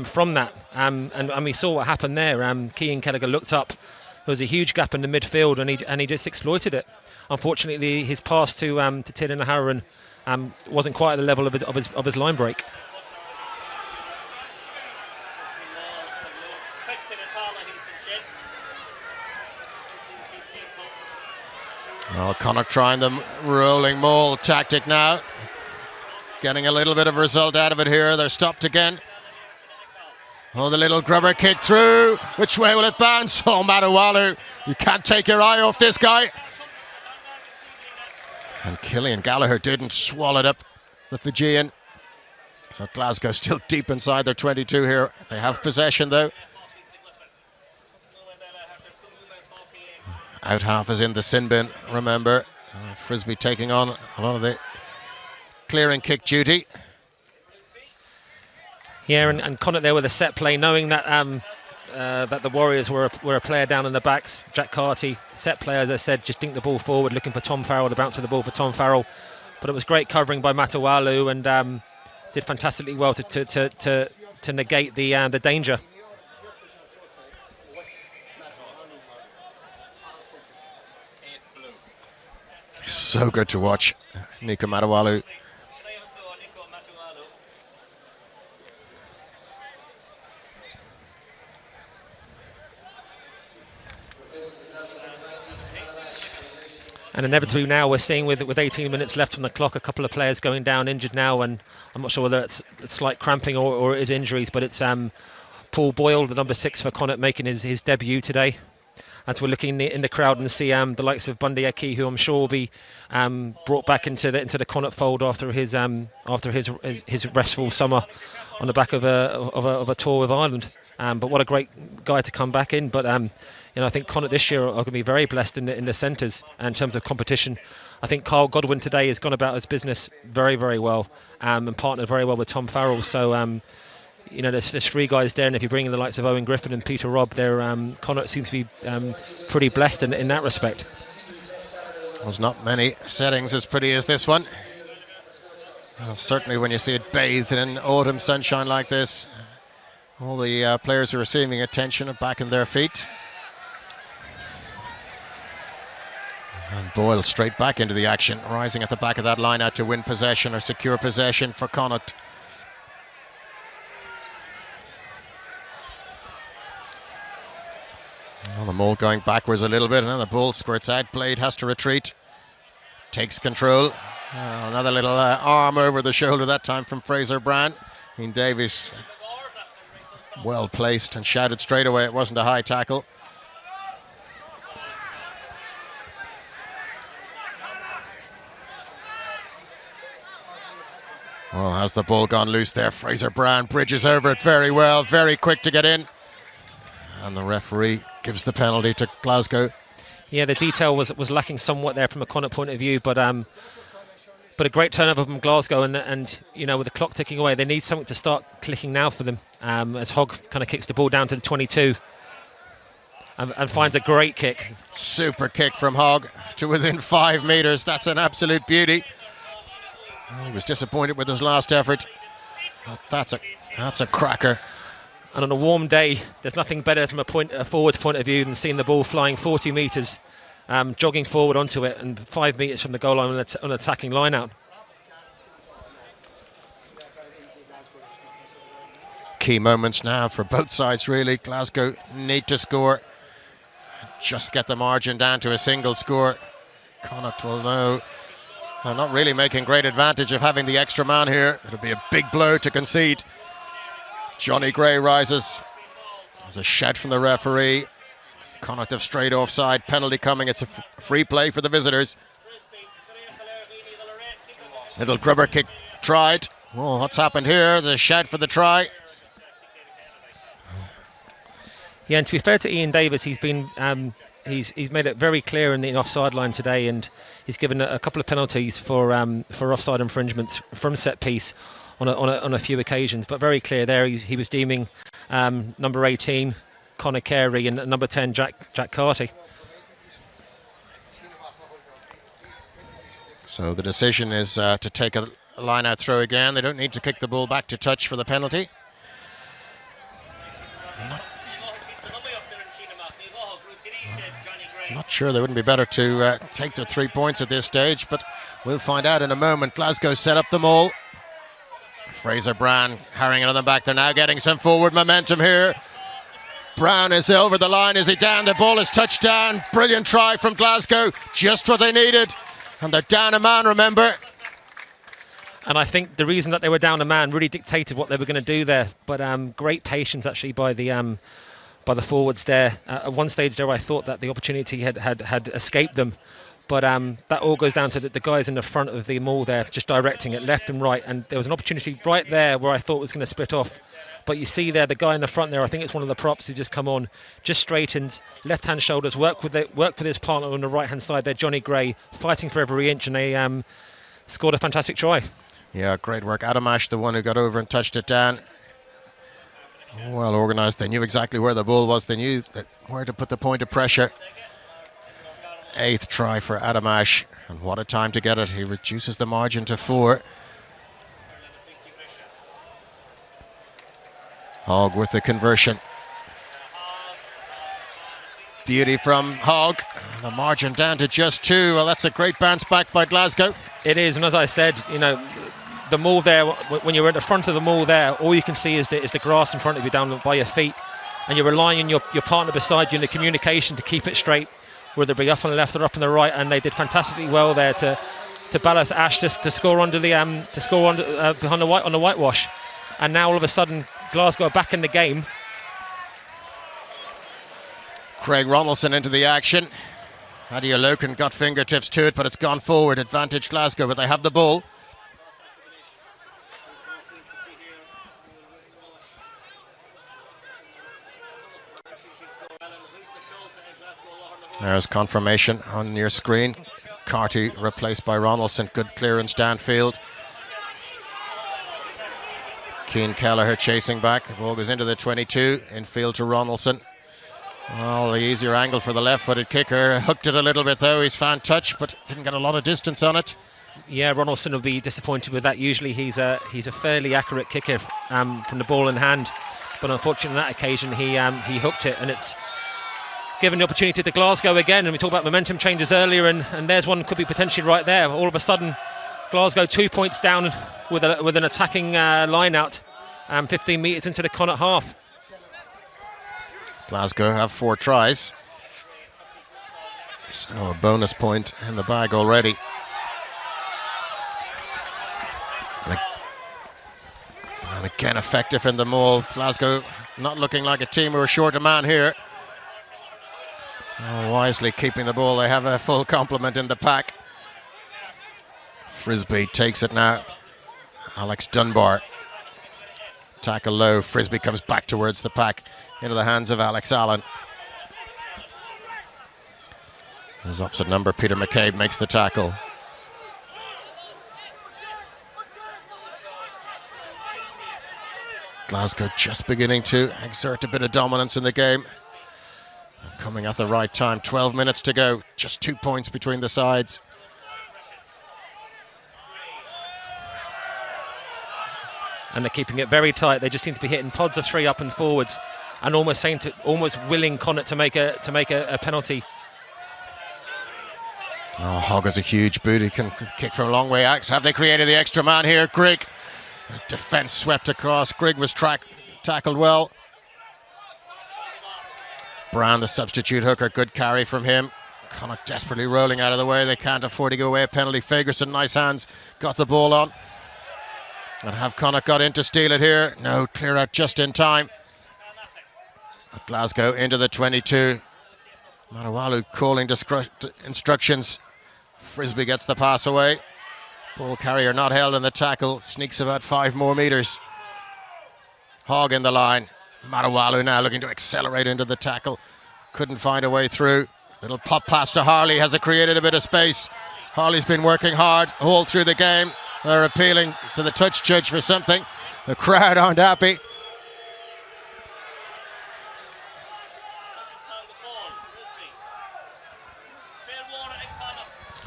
from that. And we saw what happened there. Cian Kelleher looked up. There was a huge gap in the midfield, and he just exploited it. Unfortunately, his pass to Tillyo O'Halloran wasn't quite at the level of his line break. Well, Connacht trying the rolling maul tactic now. Getting a little bit of result out of it here. They're stopped again. Oh, the little grubber kick through. Which way will it bounce? Oh, Matawalu, you can't take your eye off this guy. And Cillian Gallagher didn't swallow it up, the Fijian. So Glasgow still deep inside their 22 here. They have possession though. Out half is in the sin bin, remember. Frisbee taking on a lot of the clearing kick duty. Yeah, and Connacht there with a set play, knowing that that the Warriors were a player down in the backs. Jack Carty, set play, as I said, just dinked the ball forward, looking for Tom Farrell, the bounce of the ball for Tom Farrell. But it was great covering by Matawalu, and did fantastically well to negate the danger. So good to watch, Nico Matawalu. And inevitably now we're seeing with 18 minutes left on the clock, a couple of players going down injured now, and I'm not sure whether it's slight cramping or it is injuries, but it's Paul Boyle, the number 6 for Connacht, making his debut today. As we're looking in the crowd and see the likes of Bundy Eki, who I'm sure will be brought back into the Connacht fold after his restful summer on the back of a tour with Ireland. But what a great guy to come back in. But I think Connacht this year are going to be very blessed in the centres in terms of competition. I think Kyle Godwin today has gone about his business very, very well and partnered very well with Tom Farrell. So. There's 3 guys there, and if you bring in the likes of Owen Griffin and Peter Robb, Connacht seems to be pretty blessed in that respect. There's not many settings as pretty as this one. Well, certainly when you see it bathed in autumn sunshine like this, all the players are receiving attention are back in their feet. And Boyle straight back into the action, rising at the back of that line out to win possession or secure possession for Connacht. Well, the maul going backwards a little bit, and then the ball squirts out. Blade has to retreat. Takes control. Another little arm over the shoulder that time from Fraser Brown. Ian Davies well placed and shouted straight away it wasn't a high tackle. Well, has the ball gone loose there? Fraser Brown bridges over it very well, very quick to get in. And the referee gives the penalty to Glasgow. Yeah, the detail was lacking somewhat there from a Connacht point of view, but a great turnover from Glasgow, and with the clock ticking away, they need something to start clicking now for them. As Hogg kind of kicks the ball down to the 22 and finds a great kick. Super kick from Hogg to within 5 metres. That's an absolute beauty. Well, he was disappointed with his last effort. But that's a cracker. And on a warm day, there's nothing better from a forward's point of view than seeing the ball flying 40 metres, jogging forward onto it, and 5 metres from the goal line on an attacking line out. Key moments now for both sides, really. Glasgow need to score. Just get the margin down to a single score. Connacht will know they're not really making great advantage of having the extra man here. It'll be a big blow to concede. Johnny Gray rises. There's a shout from the referee. Connacht have straight offside. Penalty coming. It's a free play for the visitors. Little grubber kick tried. Oh, what's happened here? There's a shout for the try. Yeah, and to be fair to Ian Davis, he's been he's made it very clear in the offside line today, and he's given a couple of penalties for offside infringements from set piece on a few occasions, but very clear there. He was deeming number 18 Conor Carey and number 10 Jack Carty. So the decision is to take a line-out throw again. They don't need to kick the ball back to touch for the penalty. I'm not sure they wouldn't be better to take their 3 points at this stage, but we'll find out in a moment. Glasgow set up the maul. Fraser Brown harrying them back. They're now getting some forward momentum here. Brown is over the line. Is he down? The ball is touched down. Brilliant try from Glasgow. Just what they needed. And they're down a man, remember. And I think the reason that they were down a man really dictated what they were going to do there. But great patience actually by the forwards there. At one stage there I thought that the opportunity had escaped them. But that all goes down to the guys in the front of the maul there, just directing it left and right. And there was an opportunity right there where I thought was going to split off. But you see there, the guy in the front there, I think it's one of the props who just come on, just straightened, left-hand shoulders, work with his partner on the right-hand side there, Johnny Gray, fighting for every inch, and they scored a fantastic try. Yeah, great work. Adamash, the one who got over and touched it down. Well organised. They knew exactly where the ball was. They knew where to put the point of pressure. 8th try for Adamash, and what a time to get it. He reduces the margin to 4. Hogg with the conversion. Beauty from Hogg. The margin down to just 2. Well, that's a great bounce back by Glasgow. It is, and as I said, you know, the maul there, when you're at the front of the maul there, all you can see is the grass in front of you down by your feet, and you're relying on your partner beside you in the communication to keep it straight, whether it be up on the left or up on the right, and they did fantastically well there to ballast Ash to score under the behind on the whitewash. And now all of a sudden Glasgow are back in the game. Craig Ronaldson into the action. Adia Loken got fingertips to it, but it's gone forward. Advantage Glasgow, but they have the ball. There's confirmation on your screen. Carty replaced by Ronaldson. Good clearance downfield. Cian Kelleher chasing back. The ball goes into the 22. Infield to Ronaldson. Well, the easier angle for the left-footed kicker. Hooked it a little bit though. He's found touch, but didn't get a lot of distance on it. Yeah, Ronaldson will be disappointed with that. Usually he's a fairly accurate kicker from the ball in hand, but unfortunately on that occasion he hooked it, and it's given the opportunity to Glasgow again. And we talked about momentum changes earlier, and there's one could be potentially right there. All of a sudden, Glasgow 2 points down with an attacking line out, 15 metres into the Connacht half. Glasgow have 4 tries, so a bonus point in the bag already. And again effective in the maul. Glasgow not looking like a team who are short a man here. Oh, wisely keeping the ball. They have a full complement in the pack. Frisbee takes it now. Alex Dunbar. Tackle low. Frisbee comes back towards the pack into the hands of Alex Allen. His opposite number, Peter McCabe, makes the tackle. Glasgow just beginning to exert a bit of dominance in the game. Coming at the right time. 12 minutes to go. Just 2 points between the sides. And they're keeping it very tight. They just seem to be hitting pods of 3 up and forwards, and almost willing Connacht to make a penalty. Oh, Hogg has a huge boot. He can kick from a long way out. Have they created the extra man here? Grigg. Defence swept across. Grigg was tackled well. Brown, the substitute hooker, good carry from him. Connacht desperately rolling out of the way. They can't afford to go away a penalty. Fagerson, nice hands, got the ball on. And have Connacht got in to steal it here? No, clear out just in time. Glasgow into the 22. Marawalu calling instructions. Frisbee gets the pass away. Ball carrier not held in the tackle. Sneaks about 5 more metres. Hogg in the line. Marawalu now looking to accelerate into the tackle. Couldn't find a way through. Little pop pass to Harley. Has it created a bit of space? Harley's been working hard all through the game. They're appealing to the touch judge for something. The crowd aren't happy.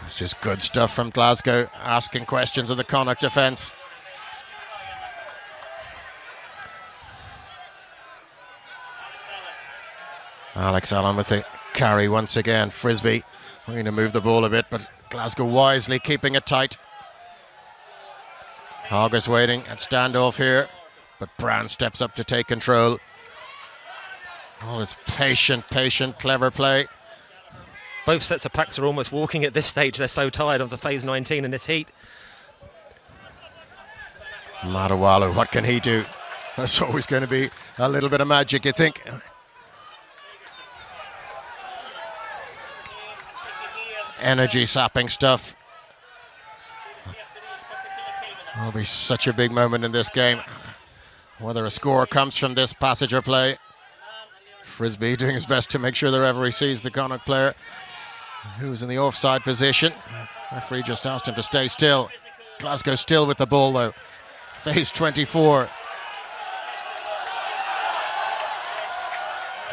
This is good stuff from Glasgow, asking questions of the Connacht defence. Alex Allen with the carry once again. Frisbee going to move the ball a bit, but Glasgow wisely keeping it tight. Hogg is waiting at standoff here, but Brown steps up to take control. Oh, it's patient, clever play. Both sets of packs are almost walking at this stage. They're so tired of the phase 19 in this heat. Matawalu, what can he do? That's always going to be a little bit of magic, you think. Energy sapping stuff. Will be such a big moment in this game. Whether a score comes from this passage or play. Frisbee doing his best to make sure the referee sees the Connacht player who's in the offside position. Referee just asked him to stay still. Glasgow still with the ball though. Phase 24.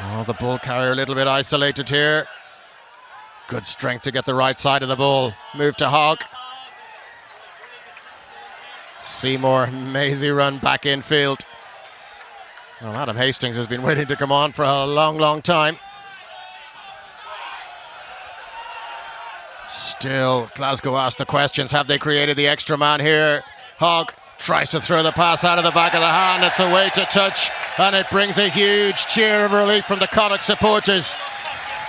Oh, the ball carrier a little bit isolated here. Good strength to get the right side of the ball. Move to Hogg. Seymour, mazy run back infield. Well, Adam Hastings has been waiting to come on for a long time. Still, Glasgow asked the questions. Have they created the extra man here? Hogg tries to throw the pass out of the back of the hand. It's away to touch, and it brings a huge cheer of relief from the Connacht supporters.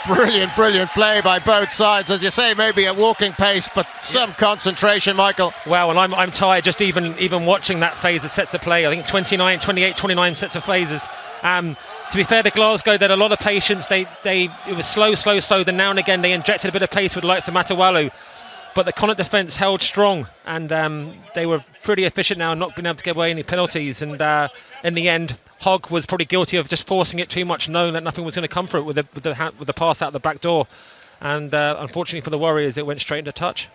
Brilliant play by both sides. As you say, maybe at walking pace, but some concentration, Michael. Wow, and I'm tired just even watching that phase of sets of play. I think 29, 28, 29 sets of phases. To be fair, the Glasgow, they had a lot of patience. It was slow. Then now and again they injected a bit of pace with the likes of Matawalu. But the Connacht defence held strong, and they were pretty efficient now, not being able to get away any penalties. And in the end, Hogg was probably guilty of just forcing it too much, knowing that nothing was going to come for it with the pass out the back door. And unfortunately for the Warriors, it went straight into touch.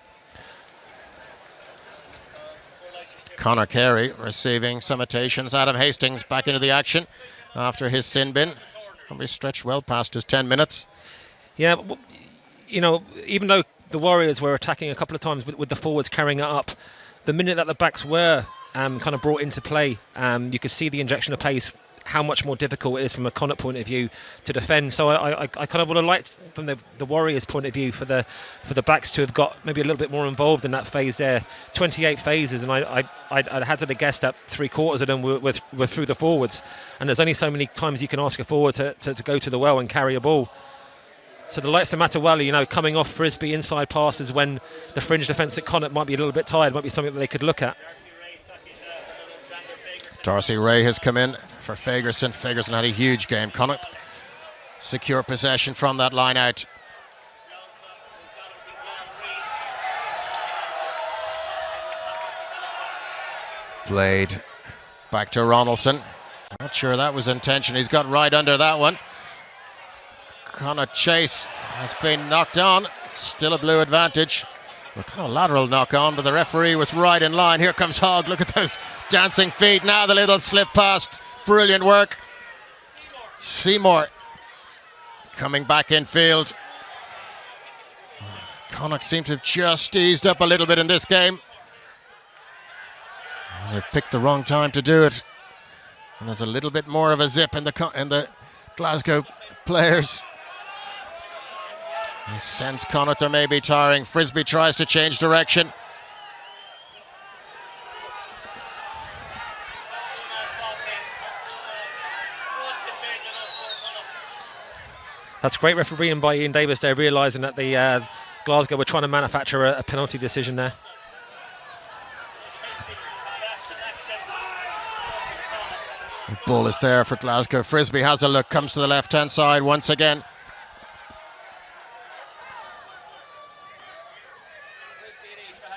Conor Carey receiving some attentions. Adam Hastings back into the action after his sin bin. Probably stretched well past his 10 minutes. Yeah, you know, even though the Warriors were attacking a couple of times with the forwards carrying it up, the minute that the backs were kind of brought into play, you could see the injection of pace, how much more difficult it is from a Connacht point of view to defend. So I kind of would have liked, from the Warriors point of view, for the backs to have got maybe a little bit more involved in that phase there. 28 phases, and I'd hazard a guess that 3/4 of them were through the forwards, and there's only so many times you can ask a forward to go to the well and carry a ball. So the likes of Matawalu, you know, coming off Frisbee inside passes when the fringe defence at Connacht might be a little bit tired, might be something that they could look at. Darcy Ray has come in for Fagerson. Fagerson had a huge game. Connacht secure possession from that line out. Blade back to Ronaldson. Not sure that was intention. He's got right under that one. Connacht chase has been knocked on. Still a blue advantage. Well, kind of lateral knock on, but the referee was right in line. Here comes Hogg. Look at those dancing feet. Now the little slip past. Brilliant work. Seymour coming back in field. Connacht seem to have just eased up a little bit in this game. They've picked the wrong time to do it. And there's a little bit more of a zip in the Glasgow players. He sense Connacht are maybe tiring. Frisbee tries to change direction. That's great refereeing by Ian Davis there, realising that the Glasgow were trying to manufacture a penalty decision there. The ball is there for Glasgow. Frisbee has a look, comes to the left-hand side once again.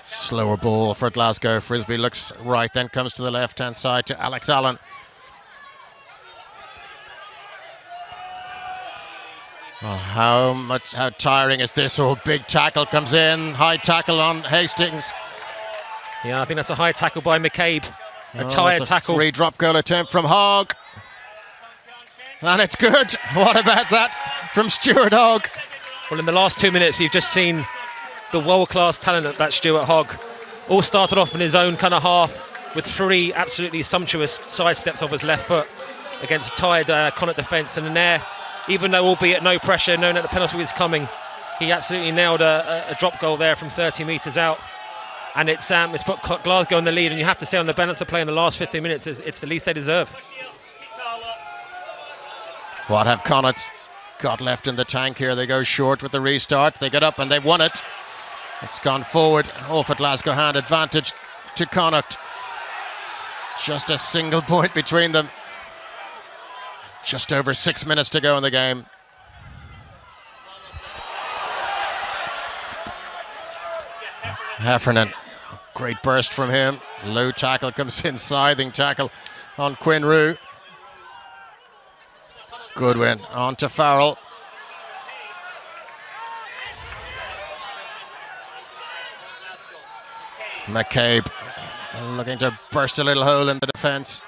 Slower ball for Glasgow. Frisbee looks right, then comes to the left-hand side to Alex Allen. Oh, how tiring is this? Oh, big tackle comes in. High tackle on Hastings. Yeah, I think that's a high tackle by McCabe. A tired tackle. Free drop goal attempt from Hogg. And it's good. What about that from Stuart Hogg? Well, in the last 2 minutes, you've just seen the world-class talent of that Stuart Hogg. All started off in his own kind of half with 3 absolutely sumptuous side steps off his left foot against a tired Connacht defence. And then there, even though albeit no pressure, knowing that the penalty was coming, he absolutely nailed a drop goal there from 30 metres out. And it's put Glasgow in the lead, and you have to say on the balance of play in the last 15 minutes, it's the least they deserve. What have Connacht got left in the tank here? They go short with the restart. They get up and they've won it. It's gone forward, off at Glasgow hand, advantage to Connacht. Just a single point between them. Just over 6 minutes to go in the game. Heffernan, great burst from him. Low tackle comes in, scything tackle on Quinn Rue. Goodwin on to Farrell. McCabe looking to burst a little hole in the defence.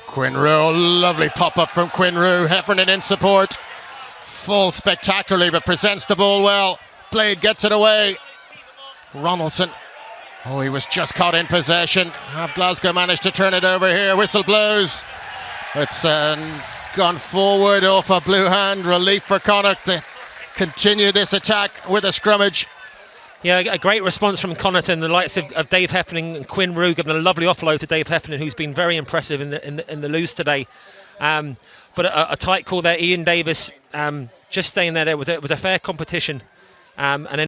Quinn Rue, lovely pop-up from Quinn Rue. Heffernan in support. Falls spectacularly, but presents the ball well. Blade gets it away. Ronaldson. Oh, he was just caught in possession. Have Glasgow managed to turn it over here? Whistle blows. It's gone forward off a blue hand. Relief for Connacht to continue this attack with a scrummage. Yeah, a great response from Connacht, and the likes of Dave Heffernan and Quinn Rue giving a lovely offload to Dave Heffernan, who's been very impressive in the loose today. But a tight call there. Ian Davis just staying there. It was a fair competition, and then